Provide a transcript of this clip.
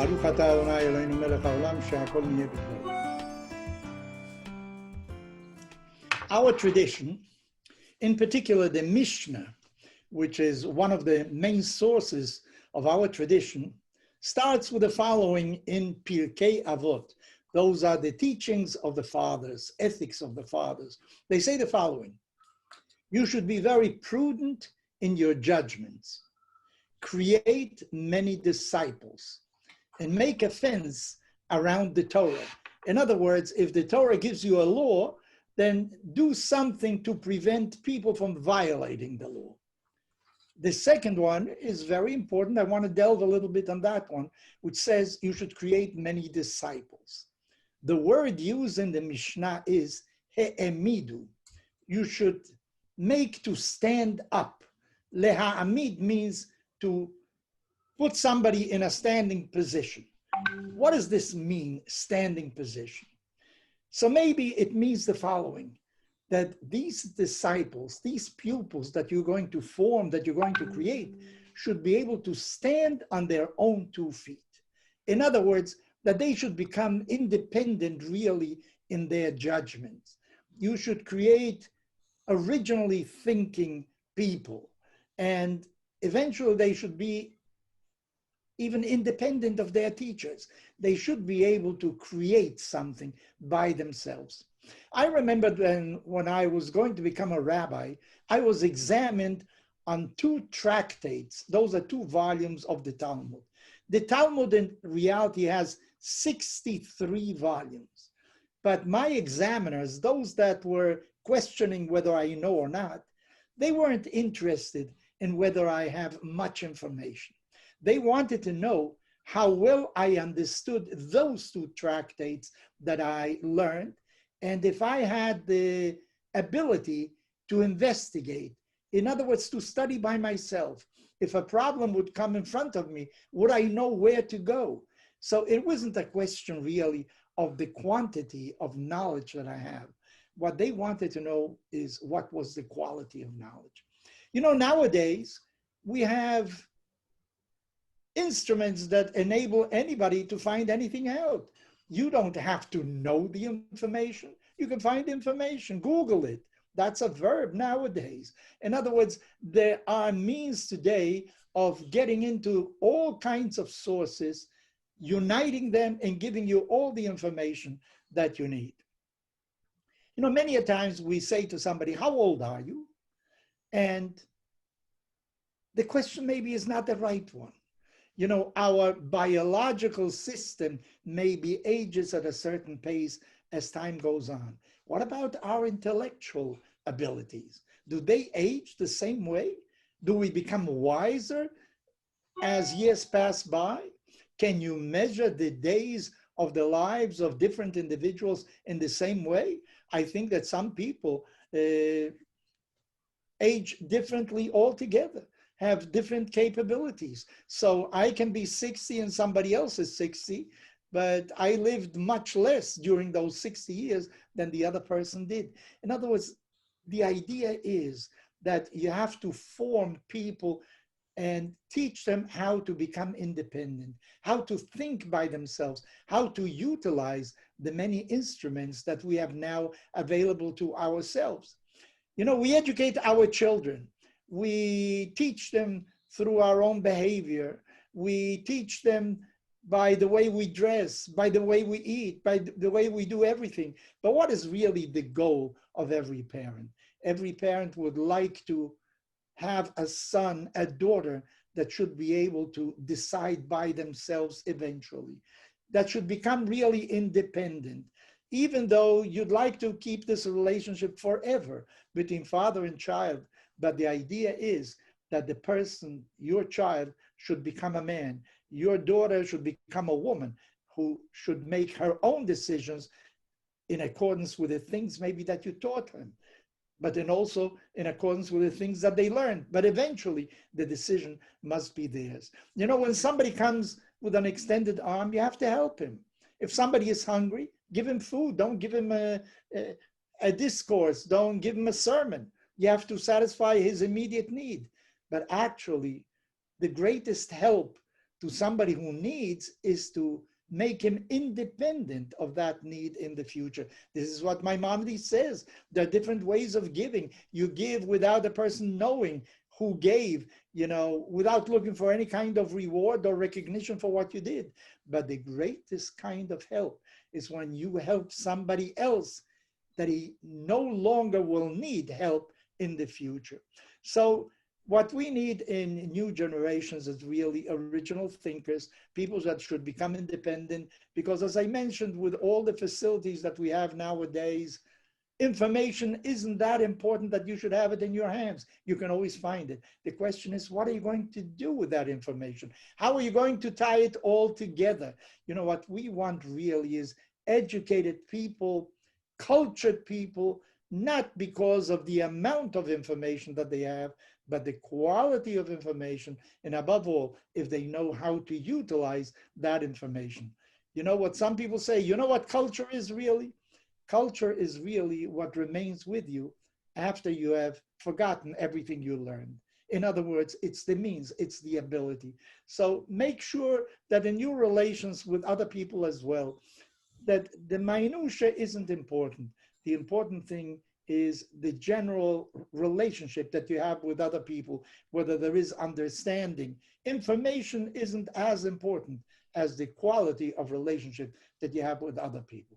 ברוך אתה אדוני אלוהינו מלך העולם שהכל נהיה בדברו. Our tradition, in particular the Mishnah, which is one of the main sources of our tradition, starts with the following in Pirkei Avot. Those are the teachings of the fathers, ethics of the fathers. They say the following: you should be very prudent in your judgments, create many disciples, and make a fence around the Torah. In other words, if the Torah gives you a law, then do something to prevent people from violating the law. The second one is very important. I want to delve a little bit on that one, which says you should create many disciples. The word used in the Mishnah is he'emidu. You should make to stand up. Leha'amid means to put somebody in a standing position. What does this mean, standing position? So maybe it means the following, that these disciples, these pupils that you're going to form, that you're going to create, should be able to stand on their own 2 feet. In other words, that they should become independent really in their judgments. You should create originally thinking people, and eventually they should be even independent of their teachers. They should be able to create something by themselves. I remember when I was going to become a rabbi, I was examined on 2 tractates. Those are 2 volumes of the Talmud. The Talmud in reality has 63 volumes, but my examiners, those that were questioning whether I know or not, they weren't interested in whether I have much information. They wanted to know how well I understood those 2 tractates that I learned, and if I had the ability to investigate. In other words, to study by myself. If a problem would come in front of me, would I know where to go? So it wasn't a question really of the quantity of knowledge that I have. What they wanted to know is what was the quality of knowledge. You know, nowadays we have instruments that enable anybody to find anything out. You don't have to know the information. You can find information, Google it. That's a verb nowadays. In other words, there are means today of getting into all kinds of sources, uniting them and giving you all the information that you need. You know, many a times we say to somebody, how old are you? And the question maybe is not the right one. You know, our biological system maybe ages at a certain pace as time goes on. What about our intellectual abilities? Do they age the same way? Do we become wiser as years pass by? Can you measure the days of the lives of different individuals in the same way? I think that some people age differently altogether, have different capabilities. So I can be 60 and somebody else is 60, but I lived much less during those 60 years than the other person did. In other words, the idea is that you have to form people and teach them how to become independent, how to think by themselves, how to utilize the many instruments that we have now available to ourselves. You know, we educate our children. We teach them through our own behavior. We teach them by the way we dress, by the way we eat, by the way we do everything. But what is really the goal of every parent? Every parent would like to have a son, a daughter that should be able to decide by themselves eventually, that should become really independent, even though you'd like to keep this relationship forever between father and child. But the idea is that the person, your child, should become a man. Your daughter should become a woman who should make her own decisions in accordance with the things maybe that you taught them, but then also in accordance with the things that they learned. But eventually, the decision must be theirs. You know, when somebody comes with an extended arm, you have to help him. If somebody is hungry, give him food. Don't give him a discourse. Don't give him a sermon. You have to satisfy his immediate need. But actually, the greatest help to somebody who needs is to make him independent of that need in the future. This is what Maimonides says. There are different ways of giving. You give without the person knowing who gave, without looking for any kind of reward or recognition for what you did. But the greatest kind of help is when you help somebody else that he no longer will need help in the future. So what we need in new generations is really original thinkers, people that should become independent, because as I mentioned, with all the facilities that we have nowadays, information isn't that important that you should have it in your hands. You can always find it. The question is, what are you going to do with that information? How are you going to tie it all together? What we want really is educated people, cultured people, not because of the amount of information that they have, but the quality of information, and above all, if they know how to utilize that information. What some people say, what culture is really? Culture is really what remains with you after you have forgotten everything you learned. In other words, it's the means, it's the ability. So make sure that in your relations with other people as well, that the minutia isn't important. The important thing is the general relationship that you have with other people, whether there is understanding. Information isn't as important as the quality of relationship that you have with other people.